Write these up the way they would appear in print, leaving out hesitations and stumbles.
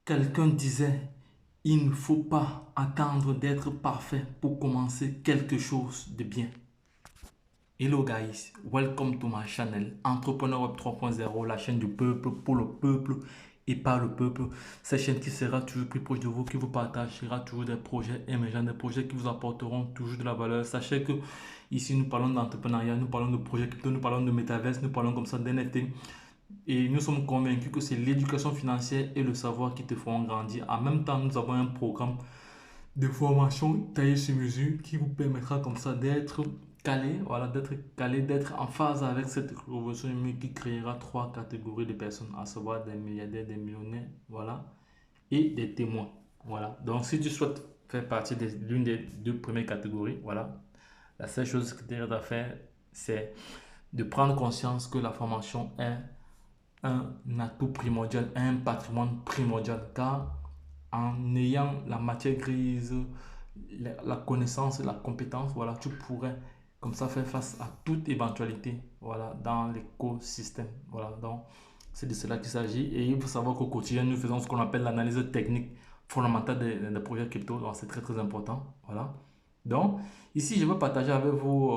Quelqu'un disait, il ne faut pas attendre d'être parfait pour commencer quelque chose de bien. Hello guys, welcome to my channel Entrepreneur Web 3.0, la chaîne du peuple pour le peuple et par le peuple. Cette chaîne qui sera toujours plus proche de vous, qui vous partagera toujours des projets émergents, des projets qui vous apporteront toujours de la valeur. Sachez que ici nous parlons d'entrepreneuriat, nous parlons de projets crypto, nous parlons de métaverse, nous parlons comme ça d'NFT. Et nous sommes convaincus que c'est l'éducation financière et le savoir qui te feront grandir. En même temps, nous avons un programme de formation taillée sur mesure qui vous permettra comme ça d'être calé, voilà, d'être calé, d'être en phase avec cette révolution numérique qui créera trois catégories de personnes, à savoir des milliardaires, des millionnaires, voilà, et des témoins, voilà. Donc, si tu souhaites faire partie de l'une des deux premières catégories, voilà, la seule chose que tu as à faire, c'est de prendre conscience que la formation est un atout primordial, un patrimoine primordial, car en ayant la matière grise, la connaissance et la compétence, voilà, tu pourrais comme ça faire face à toute éventualité, voilà, dans l'écosystème. Voilà, donc c'est de cela qu'il s'agit. Et il faut savoir qu'au quotidien, nous faisons ce qu'on appelle l'analyse technique fondamentale des projets crypto. Donc c'est très très important. Voilà. Donc ici, je vais partager avec vous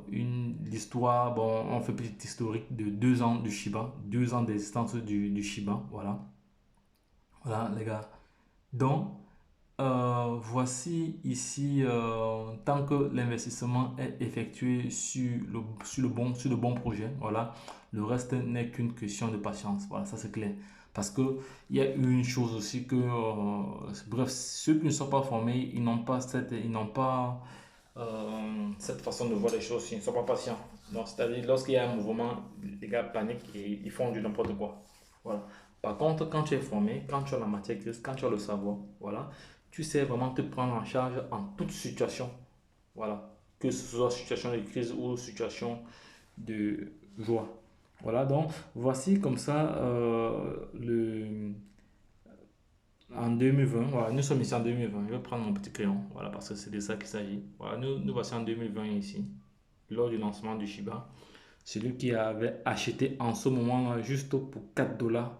l'histoire. Bon, on fait petit historique de 2 ans du Shiba, 2 ans d'existence du Shiba. Voilà. Voilà, les gars. Donc, voici ici, tant que l'investissement est effectué sur le bon projet, voilà, le reste n'est qu'une question de patience. Voilà, ça c'est clair. Parce que il y a une chose aussi que, bref, ceux qui ne sont pas formés, ils n'ont pas cette façon de voir les choses, ils ne sont pas patients. Donc, c'est-à-dire, lorsqu'il y a un mouvement, les gars paniquent et ils font du n'importe quoi. Voilà. Par contre, quand tu es formé, quand tu as la matière grise, quand tu as le savoir, voilà, tu sais vraiment te prendre en charge en toute situation. Voilà. Que ce soit situation de crise ou situation de joie. Voilà, donc voici comme ça en 2020. Voilà, nous sommes ici en 2020. Je vais prendre mon petit crayon, voilà, parce que c'est de ça qu'il s'agit. Voilà, nous voici en 2020 ici, lors du lancement du Shiba. Celui qui avait acheté en ce moment juste pour 4 dollars,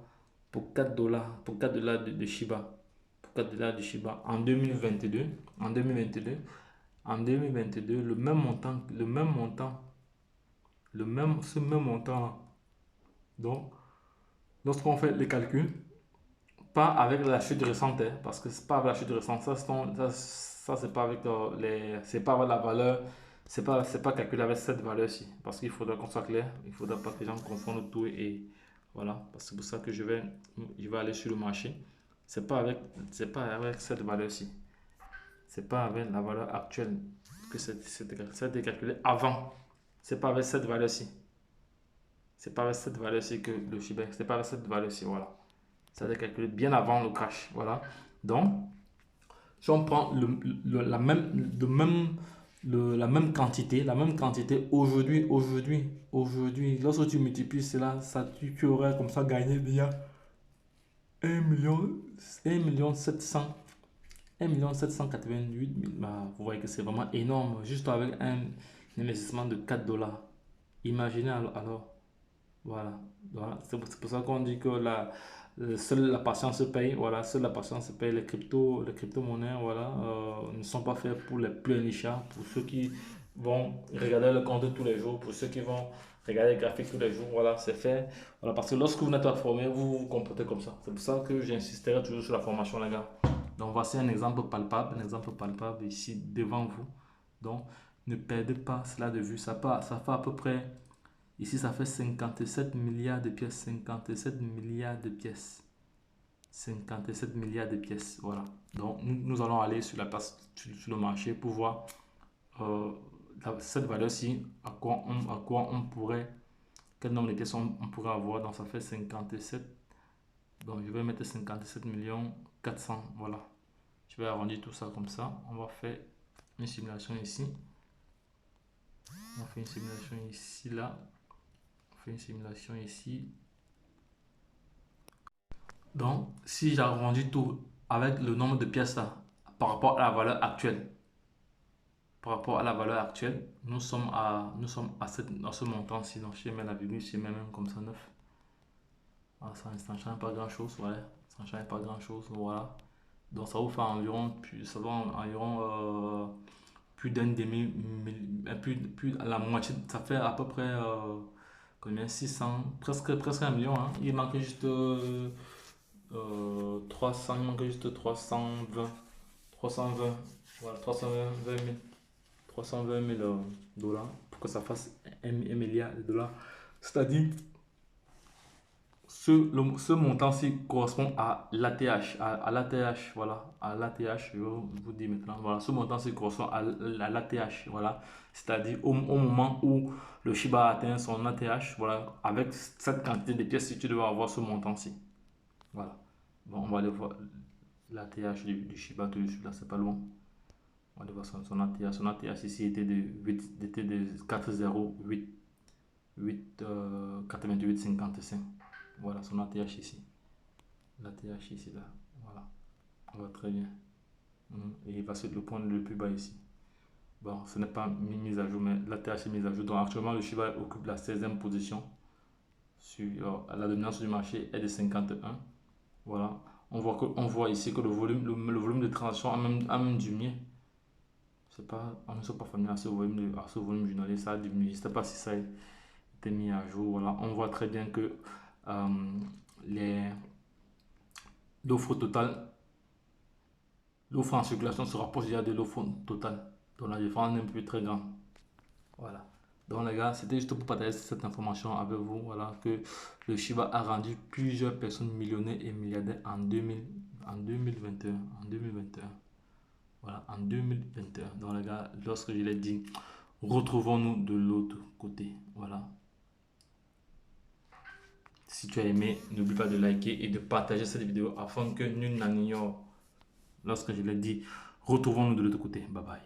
pour 4 dollars de Shiba, pour 4 dollars de Shiba en 2022, en 2022, en 2022, ce même montant. Donc, lorsqu'on fait les calculs, pas avec la chute récente, hein, parce que c'est pas avec la chute récente, ça c'est pas avec c'est pas avec la valeur, c'est pas calculé avec cette valeur-ci, parce qu'il faudra qu'on soit clair, il faudra pas que les gens confondent tout et voilà, parce que c'est pour ça que je vais aller sur le marché, c'est pas avec cette valeur-ci, c'est pas avec la valeur actuelle que c'est calculé avant, c'est pas avec cette valeur-ci, c'est pas avec cette valeur-ci que le Shiba, c'est pas avec cette valeur-ci, voilà. Ça a été calculé bien avant le crash. Voilà. Donc, si on prend la même quantité, aujourd'hui, lorsque tu multiplies cela, tu aurais comme ça gagné déjà 1 million, 1 million 700, 1 million 788 000. Bah, vous voyez que c'est vraiment énorme, juste avec un investissement de 4 dollars. Imaginez alors. Voilà, voilà. C'est pour ça qu'on dit que seule la patience se paye. Voilà, seule la patience se paye. Les crypto-monnaies, voilà, ne sont pas faits pour les pleurnichards, pour ceux qui vont regarder le compte tous les jours, pour ceux qui vont regarder les graphiques tous les jours. Voilà, c'est fait. Voilà, parce que lorsque vous n'êtes pas formé, vous vous comportez comme ça. C'est pour ça que j'insisterai toujours sur la formation, les gars. Donc, voici un exemple palpable ici devant vous. Donc, ne perdez pas cela de vue. Ça fait à peu près. Ici, ça fait 57 milliards de pièces. 57 milliards de pièces. 57 milliards de pièces. Voilà. Donc, nous allons aller sur la place, sur le marché pour voir euh, cette valeur-ci, à quoi on pourrait, quel nombre de pièces on pourrait avoir. Donc, ça fait 57. Donc, je vais mettre 57 millions 400. Voilà. Je vais arrondir tout ça comme ça. On va faire une simulation ici. On fait une simulation ici, là. On fait une simulation ici. Donc, si j'arrondis tout avec le nombre de pièces là, par rapport à la valeur actuelle, nous sommes à ce montant-ci. Donc, je mets la virgule, je mets même comme ça 9. Ah, ça ne change pas grand chose, ouais. Ça ne change pas grand chose, voilà. Donc ça vous fait environ, ça va environ plus d'un demi, plus à la moitié, ça fait à peu près combien, 600, presque un million, hein. Il manque juste 300, il manque juste 320, voilà, 320 000 dollars pour que ça fasse un milliard de dollars. C'est-à-dire, ce montant-ci correspond à l'ATH, à l'ATH, voilà, à l'ATH, je vais vous dire maintenant, voilà, ce montant-ci correspond à l'ATH, voilà, c'est-à-dire au moment où le Shiba atteint son ATH, voilà, avec cette quantité de pièces, tu devais avoir ce montant-ci, voilà. Bon, on va aller voir l'ATH du Shiba tout de suite, là, c'est pas loin. On va aller voir son ATH. Son ATH ici était de 408, 88,55. Voilà son ATH ici. L'ATH ici, là. Voilà. On voit très bien. Et il va sur le point le plus bas ici. Bon, ce n'est pas mis à jour, mais l'ATH est mise à jour. Donc actuellement, le Shiba occupe la 16e position. La dominance du marché est de 51. Voilà. On voit ici que le volume de transaction a même diminué. On ne sont pas familier à ce volume journalier, ça a diminué. Je ne sais pas si ça a été mis à jour. Voilà. On voit très bien que euh, les l'offre totale, l'offre en circulation se rapproche déjà de l'offre totale. Donc la différence n'est plus très grande. Voilà. Donc les gars, c'était juste pour partager cette information avec vous. Voilà, que le Shiba a rendu plusieurs personnes millionnaires et milliardaires en 2021. En 2021. Voilà, en 2021. Donc les gars, lorsque je l'ai dit, retrouvons-nous de l'autre côté. Voilà. Si tu as aimé, n'oublie pas de liker et de partager cette vidéo afin que nul n'en ignore. Lorsque je l'ai dit, retrouvons-nous de l'autre côté. Bye bye.